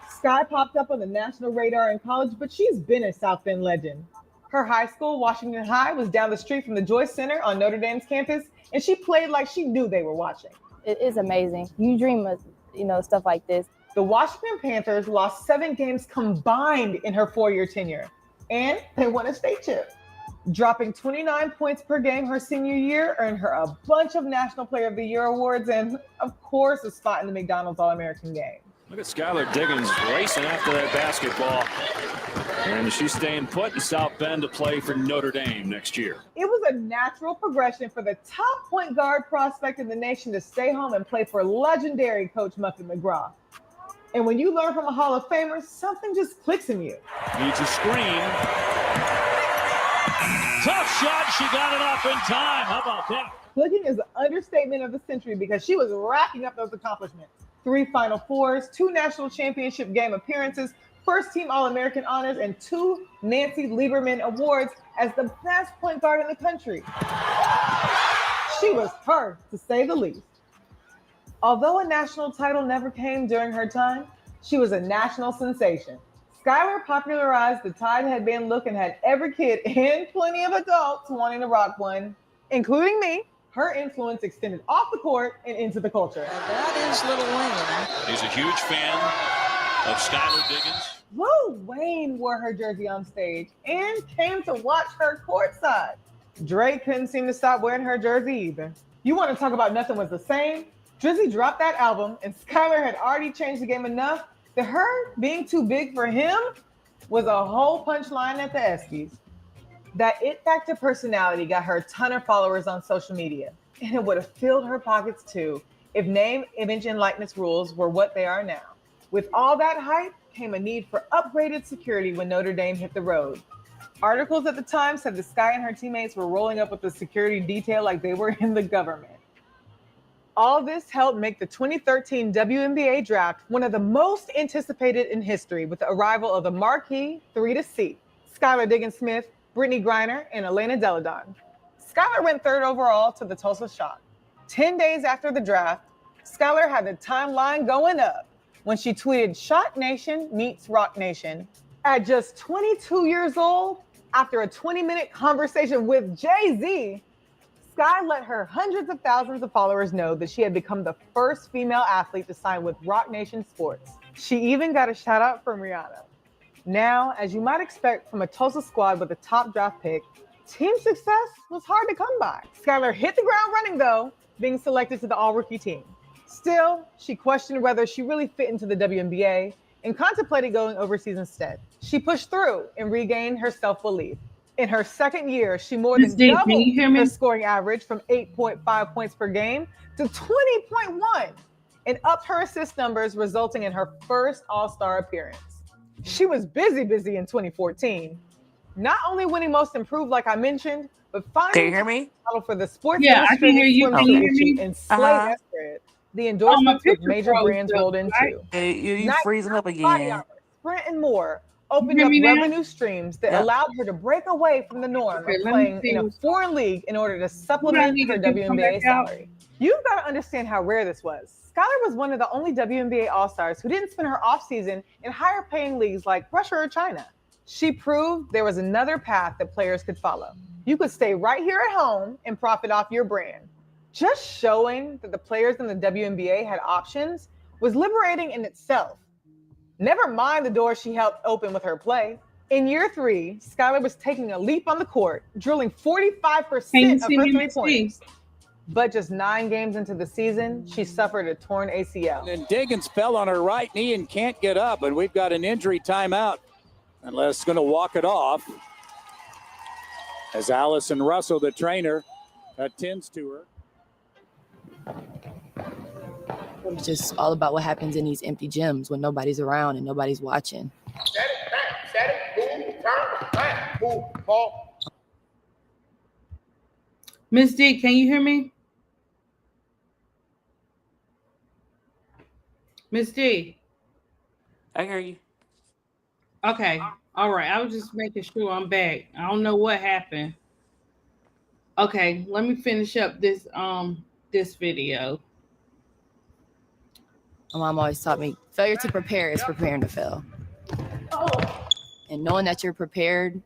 Sky popped up on the national radar in college, but she's been a South Bend legend. Her high school, Washington High, was down the street from the Joyce Center on Notre Dame's campus, and she played like she knew they were watching. It is amazing. You dream of, stuff like this. The Washington Panthers lost 7 games combined in her 4-year tenure, and they won a state chip. Dropping 29 points per game her senior year earned her a bunch of National Player of the Year awards and, of course, a spot in the McDonald's All-American game. Look at Skylar Diggins racing after that basketball. And she's staying put in South Bend to play for Notre Dame next year. It was a natural progression for the top point guard prospect in the nation to stay home and play for legendary Coach Muffet McGraw. And when you learn from a Hall of Famer, something just clicks in you. Needs a screen. Tough shot. She got it off in time. How about that? Clicking is the understatement of the century because she was racking up those accomplishments. 3 Final Fours, 2 national championship game appearances, first-team All-American honors, and 2 Nancy Lieberman awards as the best point guard in the country. She was her, to say the least. Although a national title never came during her time, she was a national sensation. Skylar popularized the Tide headband look and had every kid and plenty of adults wanting to rock one, including me. Her influence extended off the court and into the culture. That is Little Wayne. He's a huge fan of Skylar Diggins. Lil Wayne wore her jersey on stage and came to watch her courtside. Drake couldn't seem to stop wearing her jersey either. You want to talk about nothing was the same? Drizzy dropped that album, and Skylar had already changed the game enough that her being too big for him was a whole punchline at the ESPYs. That it factor personality got her a ton of followers on social media, and it would have filled her pockets too if name, image, and likeness rules were what they are now. With all that hype came a need for upgraded security when Notre Dame hit the road. Articles at the time said the Sky and her teammates were rolling up with the security detail like they were in the government. All this helped make the 2013 WNBA draft one of the most anticipated in history, with the arrival of the marquee 3 to seed: Skylar Diggins-Smith, Brittany Griner, and Elena Deladon. Skylar went 3rd overall to the Tulsa Shock. 10 days after the draft, Skylar had the timeline going up when she tweeted "Shot Nation meets Rock Nation." At just 22 years old, after a 20-minute conversation with Jay-Z, Sky let her hundreds of thousands of followers know that she had become the first female athlete to sign with Rock Nation Sports. She even got a shout out from Rihanna. Now, as you might expect from a Tulsa squad with a top draft pick, team success was hard to come by. Skylar hit the ground running though, being selected to the all-rookie team. Still, she questioned whether she really fit into the WNBA and contemplated going overseas instead. She pushed through and regained her self-belief. In her second year, she more than doubled her scoring average from 8.5 points per game to 20.1 and upped her assist numbers, resulting in her first All-Star appearance. She was busy in 2014, not only winning Most Improved like I mentioned, but finally model for the Sports Illustrated swimsuit issue and slay that spread. The endorsements with major brands rolled in too. You freezing up again. Sprint and more opened up revenue streams that allowed her to break away from the norm of playing in a foreign league in order to supplement her WNBA salary. You've got to understand how rare this was. Skylar was one of the only WNBA All-Stars who didn't spend her offseason in higher-paying leagues like Russia or China. She proved there was another path that players could follow. You could stay right here at home and profit off your brand. Just showing that the players in the WNBA had options was liberating in itself. Never mind the door she helped open with her play. In year 3, Skylar was taking a leap on the court, drilling 45% of her 3 points. But just 9 games into the season, she suffered a torn ACL. And Diggins fell on her right knee and can't get up, and we've got an injury timeout. Unless going to walk it off as Allison Russell, the trainer, attends to her. It's just all about what happens in these empty gyms when nobody's around and nobody's watching. Set it, move, turn, back, move, ball. Miss D, can you hear me? Miss D. I hear you. Okay. All right. I was just making sure I'm back. I don't know what happened. Okay, let me finish up this this video. My mom always taught me failure to prepare is preparing to fail. And knowing that you're prepared,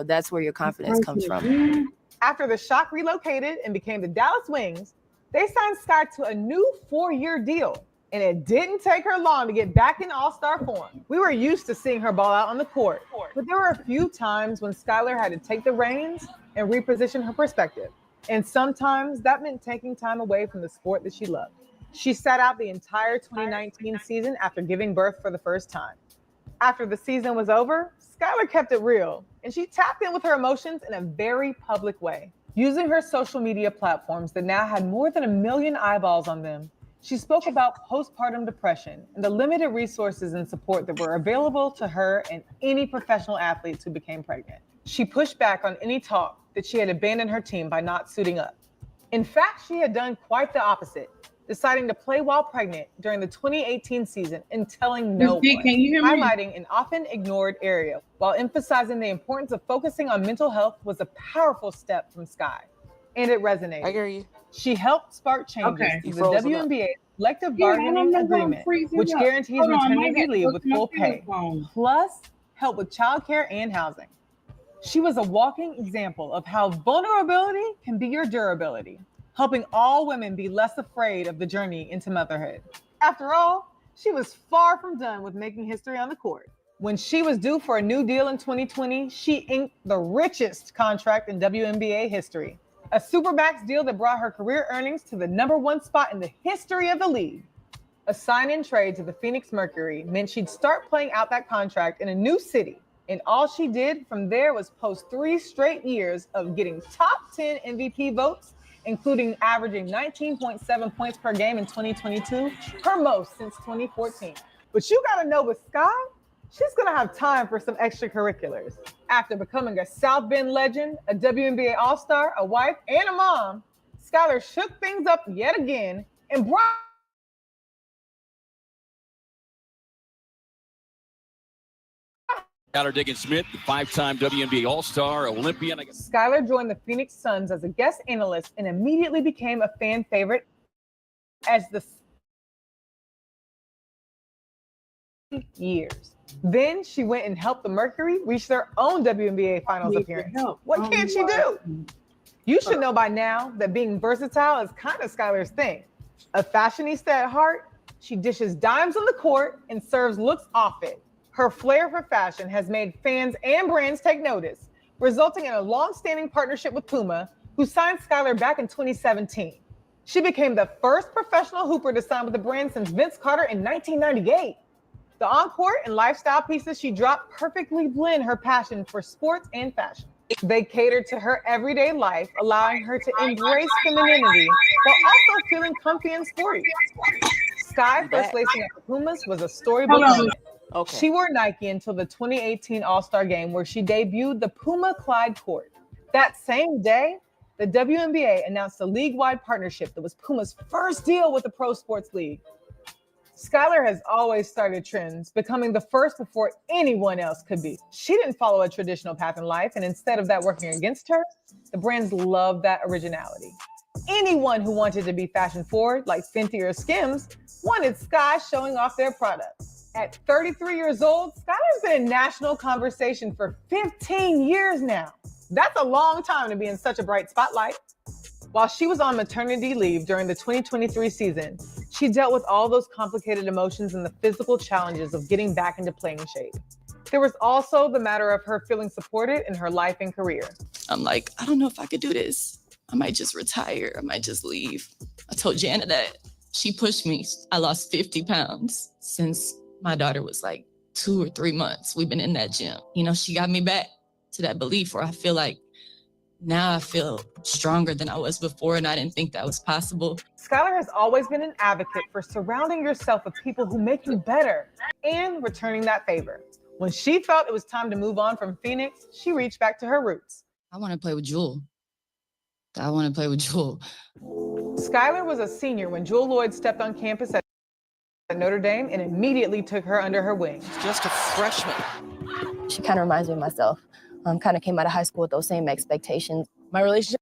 that's where your confidence comes from. After the Shock relocated and became the Dallas Wings, they signed Sky to a new 4-year deal. And it didn't take her long to get back in all-star form. We were used to seeing her ball out on the court, but there were a few times when Skylar had to take the reins and reposition her perspective. And sometimes that meant taking time away from the sport that she loved. She sat out the entire 2019 season after giving birth for the first time. After the season was over, Skylar kept it real, and she tapped in with her emotions in a very public way. Using her social media platforms that now had more than 1 million eyeballs on them, she spoke about postpartum depression and the limited resources and support that were available to her and any professional athletes who became pregnant. She pushed back on any talk that she had abandoned her team by not suiting up. In fact, she had done quite the opposite, deciding to play while pregnant during the 2018 season and telling no one, highlighting an often ignored area while emphasizing the importance of focusing on mental health was a powerful step from Sky. And it resonated. I hear you. She helped spark changes to the WNBA collective bargaining agreement, which guarantees maternity leave with full pay, plus help with childcare and housing. She was a walking example of how vulnerability can be your durability, helping all women be less afraid of the journey into motherhood. After all, she was far from done with making history on the court. When she was due for a new deal in 2020, she inked the richest contract in WNBA history, a Supermax deal that brought her career earnings to the #1 spot in the history of the league. A sign-in trade to the Phoenix Mercury meant she'd start playing out that contract in a new city, and all she did from there was post 3 straight years of getting top 10 MVP votes, including averaging 19.7 points per game in 2022, her most since 2014. But you gotta know with Sky, she's gonna have time for some extracurriculars. After becoming a South Bend legend, a WNBA All-Star, a wife, and a mom, Skylar shook things up yet again and brought Skylar Diggins-Smith, the 5-time WNBA All-Star, Olympian. Skylar joined the Phoenix Suns as a guest analyst and immediately became a fan favorite as the years. Then she went and helped the Mercury reach their own WNBA Finals appearance. What can't she do? You should know by now that being versatile is kind of Skylar's thing. A fashionista at heart, she dishes dimes on the court and serves looks off it. Her flair for fashion has made fans and brands take notice, resulting in a long-standing partnership with Puma, who signed Skylar back in 2017. She became the first professional hooper to sign with the brand since Vince Carter in 1998. The on-court and lifestyle pieces she dropped perfectly blend her passion for sports and fashion. They catered to her everyday life, allowing her to embrace femininity while also feeling comfy and sporty. Sky first lacing up the Pumas was a storybook moment. Okay. She wore Nike until the 2018 All-Star Game, where she debuted the Puma Clyde court. That same day, the WNBA announced a league-wide partnership that was Puma's first deal with the Pro Sports League. Skylar has always started trends, becoming the first before anyone else could be. She didn't follow a traditional path in life, and instead of that working against her, the brands loved that originality. Anyone who wanted to be fashion forward, like Fenty or Skims, wanted Sky showing off their products. At 33 years old, Skylar's been in national conversation for 15 years now. That's a long time to be in such a bright spotlight. While she was on maternity leave during the 2023 season, she dealt with all those complicated emotions and the physical challenges of getting back into playing shape. There was also the matter of her feeling supported in her life and career. I'm like, I don't know if I could do this. I might just retire. I might just leave. I told Jana that. She pushed me. I lost 50 pounds since my daughter was like 2 or 3 months. We've been in that gym. She got me back to that belief where I feel like now I feel stronger than I was before, and I didn't think that was possible. Skylar has always been an advocate for surrounding yourself with people who make you better and returning that favor. When she felt it was time to move on from Phoenix, she reached back to her roots. I want to play with Jewel. Skylar was a senior when Jewel Lloyd stepped on campus at Notre Dame and immediately took her under her wing. Just a freshman. She kind of reminds me of myself. Kind of came out of high school with those same expectations. My relationship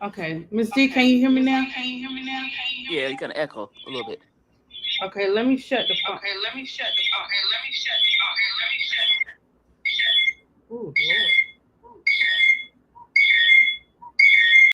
Okay, Miss D, can you hear me now? Yeah, you're gonna echo a little bit. Okay, let me shut the phone. Ooh, Lord.